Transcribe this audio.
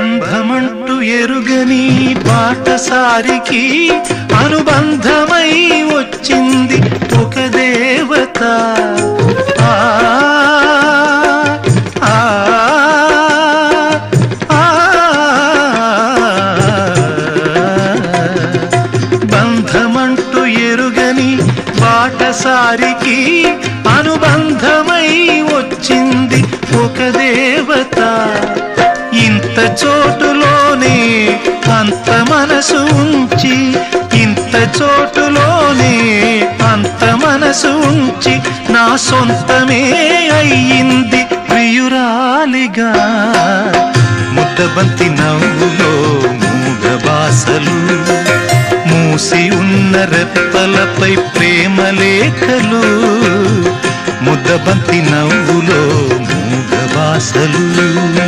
బంధమంటూ ఎరుగని బాటసారికి అనుబంధమై వచ్చింది ఒక దేవత. బంధమంటూ ఎరుగని బాటసారికి అనుబంధమై వచ్చింది ఒక దేవత. ఇంత చోటులోనే అంత మనసు ఉంచి, ఇంత చోటులోనే అంత మనసు ఉంచి నా సొంతమే అయ్యింది ప్రియురాలిగా. ముద్దబంతి నవ్వులో మూగ బాసలు, మూసి ఉన్న రెప్పలపై ప్రేమ లేఖలు. ముద్దబంతి నవ్వులో మూగ బాసలు.